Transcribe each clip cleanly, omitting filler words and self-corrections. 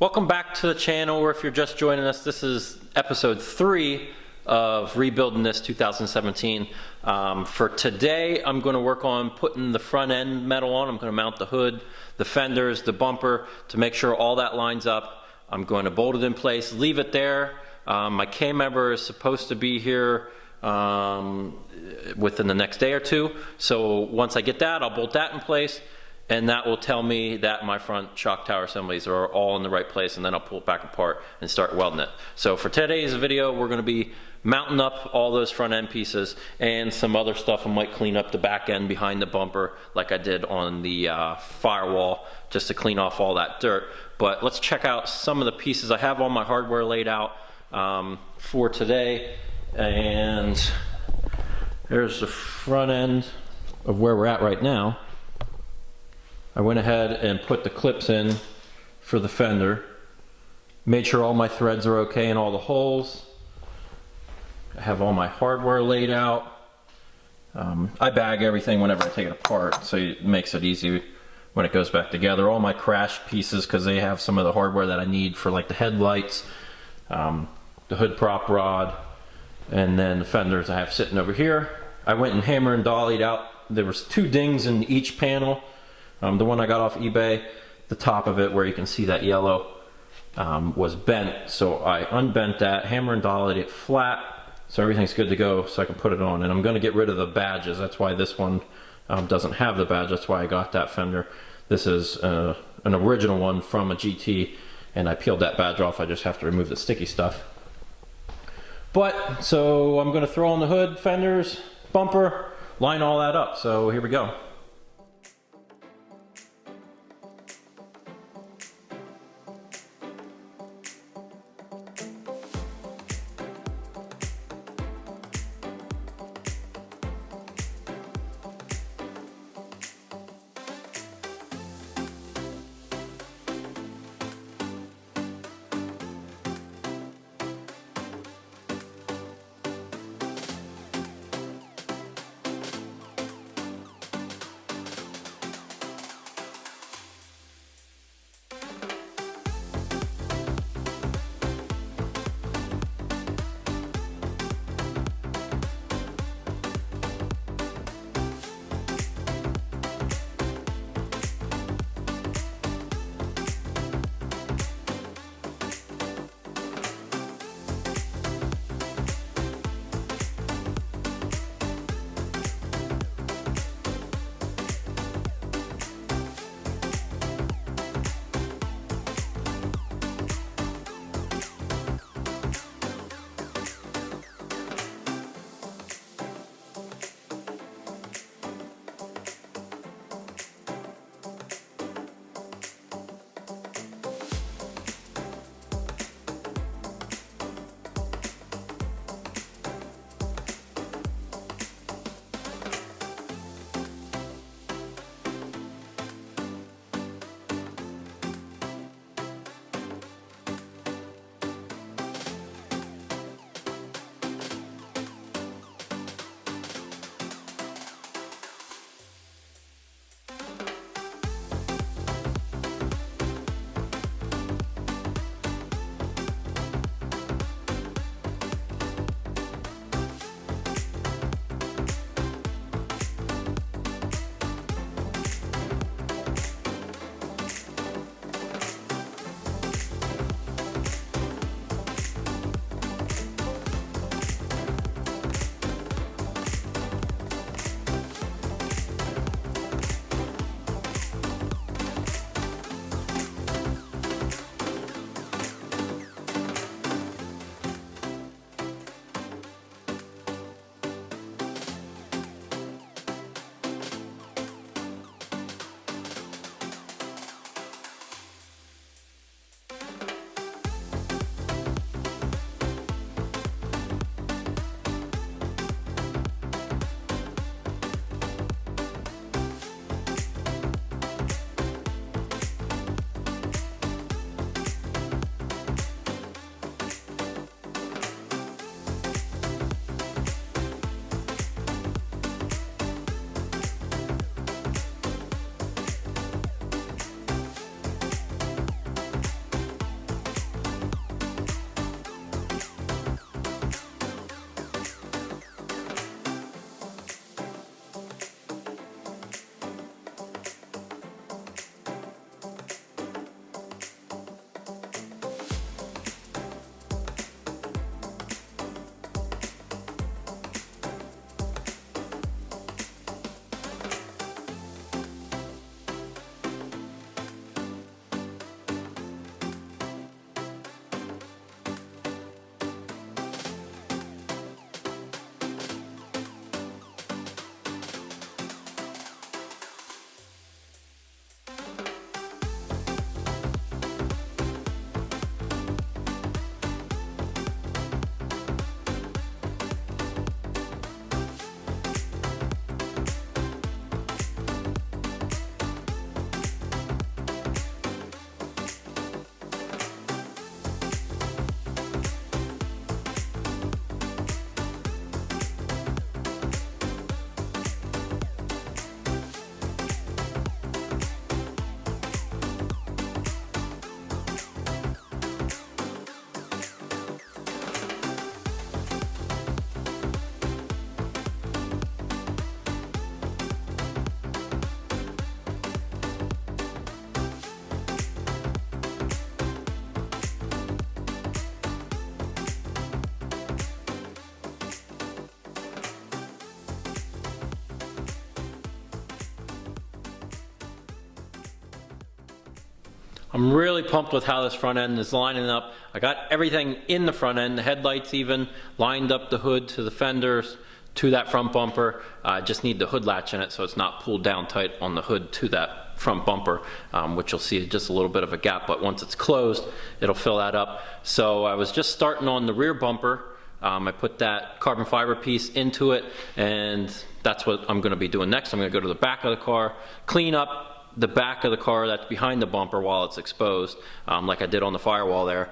Welcome back to the channel, or if you're just joining us, this is episode 3 of rebuilding this 2017. For today, I'm going to work on putting the front end metal on. I'm going to mount the hood, the fenders, the bumper to make sure all that lines up. I'm going to bolt it in place, leave it there. My K-member is supposed to be here within the next day or two. So once I get that, I'll bolt that in place. And that will tell me that my front shock tower assemblies are all in the right place, and then I'll pull it back apart and start welding it. So for today's video, we're going to be mounting up all those front end pieces and some other stuff. I might clean up the back end behind the bumper like I did on the firewall, just to clean off all that dirt. But let's check out some of the pieces. I have all my hardware laid out for today, and there's the front end of where we're at right now. I went ahead and put the clips in for the fender, made sure all my threads are okay in all the holes. I have all my hardware laid out. I bag everything whenever I take it apart, so it makes it easy when it goes back together. All my crash pieces, because they have some of the hardware that I need for like the headlights, the hood prop rod, and then the fenders I have sitting over here. I went and hammer and dollied out. There was 2 dings in each panel. The one I got off eBay, the top of it where you can see that yellow was bent, so I unbent that, hammer and dollied it flat, so everything's good to go, so I can put it on. And I'm going to get rid of the badges. That's why this one doesn't have the badge. That's why I got that fender. This is an original one from a GT, and I peeled that badge off. I just have to remove the sticky stuff. But so I'm going to throw on the hood, fenders, bumper, line all that up. So here we go. I'm really pumped with how this front end is lining up. I got everything in the front end, the headlights even, lined up the hood to the fenders, to that front bumper. I just need the hood latch in it so it's not pulled down tight on the hood to that front bumper, which you'll see just a little bit of a gap, but once it's closed, it'll fill that up. So I was just starting on the rear bumper. I put that carbon fiber piece into it, and that's what I'm gonna be doing next. I'm gonna go to the back of the car, clean up the back of the car that's behind the bumper while it's exposed, like I did on the firewall there,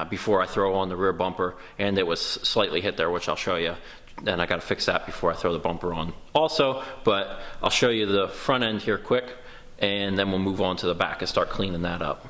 before I throw on the rear bumper, and it was slightly hit there, which I'll show you. And I gotta fix that before I throw the bumper on also, but I'll show you the front end here quick, and then we'll move on to the back and start cleaning that up.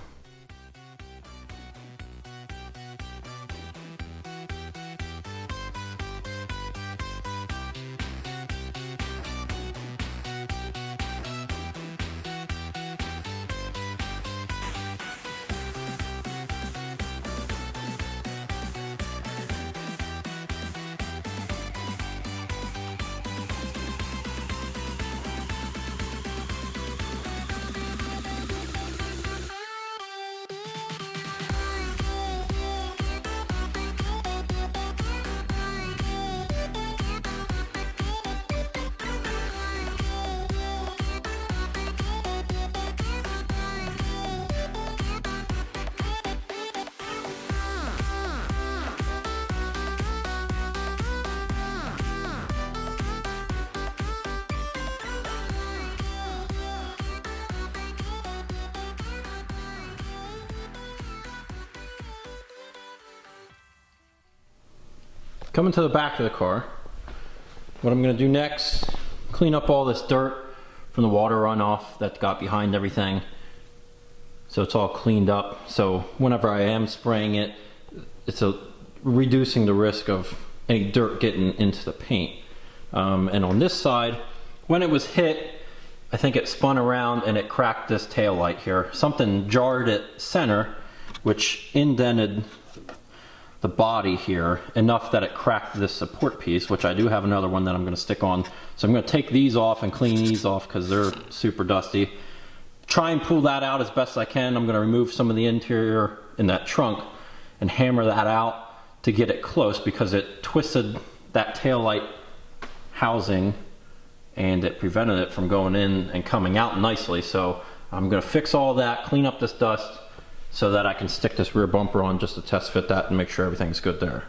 Coming to the back of the car, what I'm gonna do next, clean up all this dirt from the water runoff that got behind everything, so it's all cleaned up. So whenever I am spraying it, it's reducing the risk of any dirt getting into the paint. And on this side, when it was hit, I think it spun around and it cracked this tail light here. Something jarred at center, which indented the body here enough that it cracked this support piece, which I do have another one that I'm going to stick on. So I'm going to take these off and clean these off because they're super dusty. Try and pull that out as best I can. I'm going to remove some of the interior in that trunk and hammer that out to get it close because it twisted that taillight housing and it prevented it from going in and coming out nicely. So I'm going to fix all that, clean up this dust, so that I can stick this rear bumper on just to test fit that and make sure everything's good there.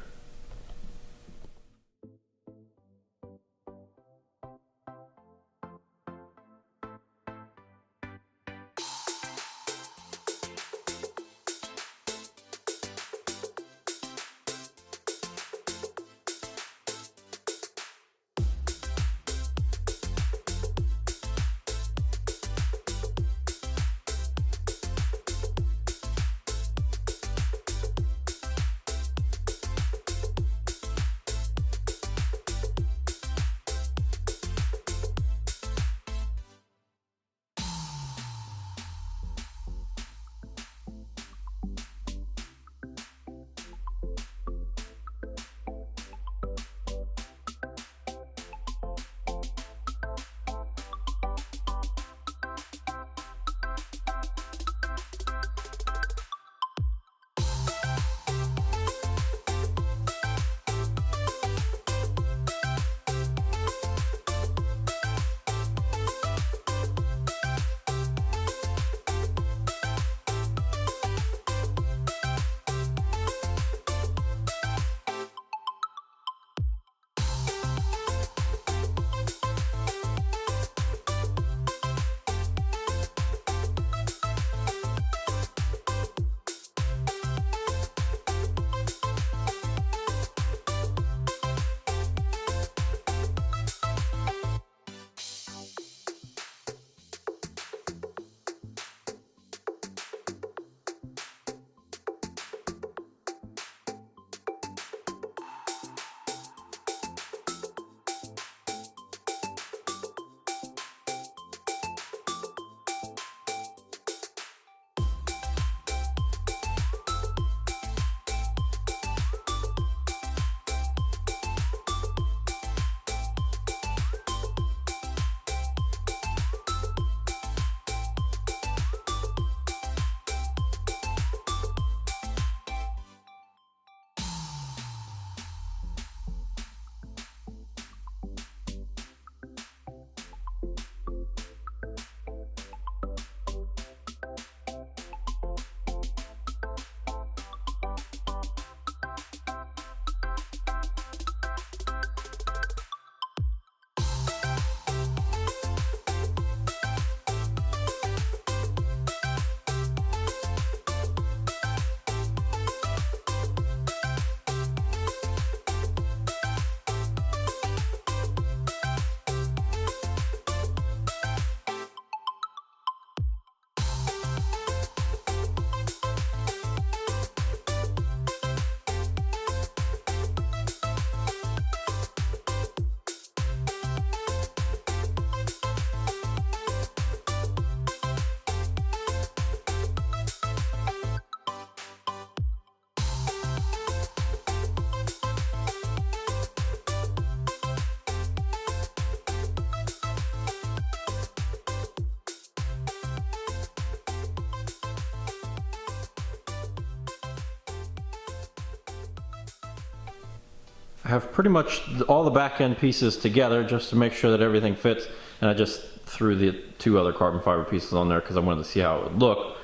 I have pretty much all the back end pieces together just to make sure that everything fits, and I just threw the 2 other carbon fiber pieces on there because I wanted to see how it would look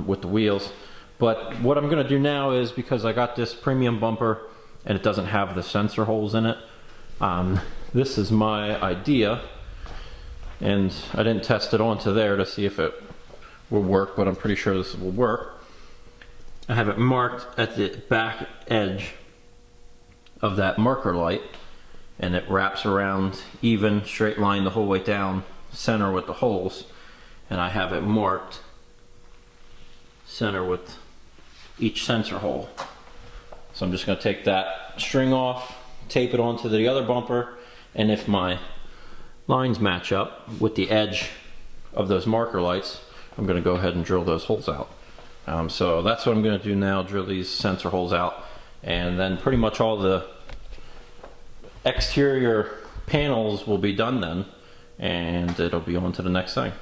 with the wheels. But what I'm going to do now is, because I got this premium bumper and it doesn't have the sensor holes in it, this is my idea, and I didn't test it onto there to see if it will work, but I'm pretty sure this will work. I have it marked at the back edge of that marker light, and it wraps around even, straight line the whole way down center with the holes, and I have it marked center with each sensor hole. So I'm just going to take that string off, tape it onto the other bumper, and if my lines match up with the edge of those marker lights, I'm going to go ahead and drill those holes out. So that's what I'm going to do now, drill these sensor holes out, and then pretty much all the exterior panels will be done then, and it'll be on to the next thing.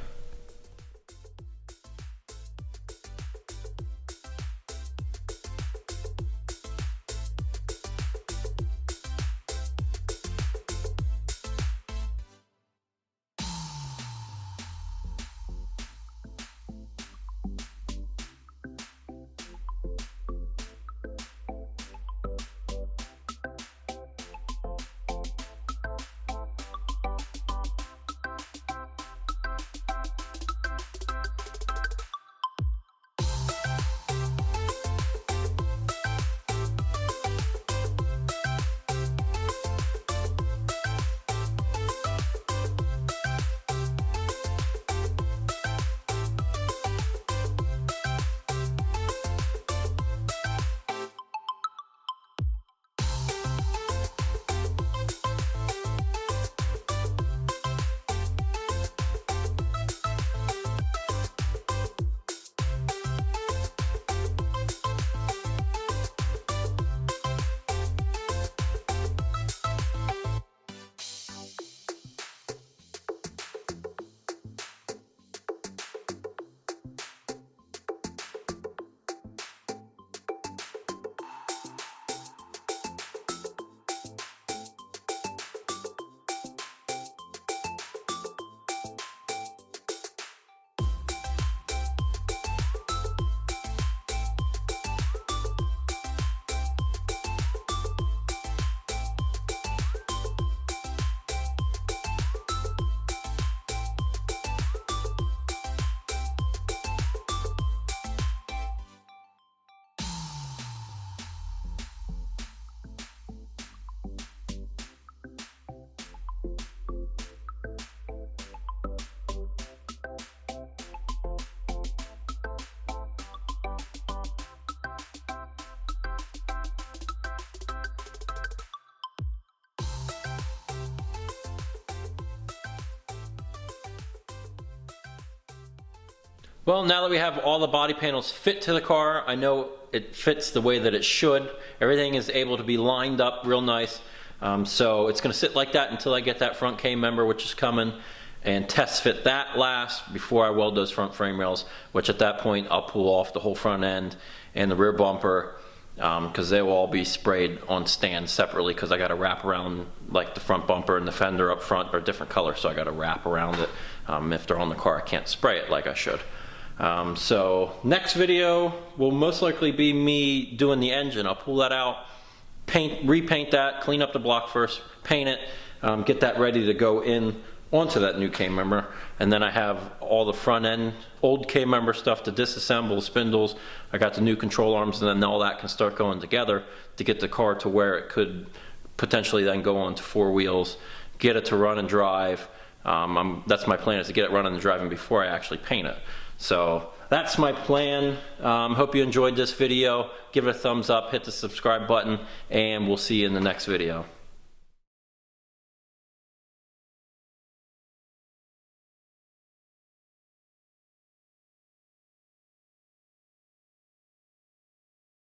Well, now that we have all the body panels fit to the car, I know it fits the way that it should. Everything is able to be lined up real nice. So it's going to sit like that until I get that front K member, which is coming, and test fit that last before I weld those front frame rails, which at that point I'll pull off the whole front end and the rear bumper, because they will all be sprayed on stands separately, because I got to wrap around, like the front bumper and the fender up front are different colors, so I got to wrap around it. If they're on the car, I can't spray it like I should. So next video will most likely be me doing the engine. I'll pull that out, repaint that, clean up the block first, paint it, get that ready to go in onto that new K member, and then I have all the front end old K member stuff to disassemble, spindles. I got the new control arms, and then all that can start going together to get the car to where it could potentially then go onto 4 wheels, get it to run and drive. That's my plan, is to get it running and driving before I actually paint it. So that's my plan. Hope you enjoyed this video. Give it a thumbs up, hit the subscribe button, and we'll see you in the next video.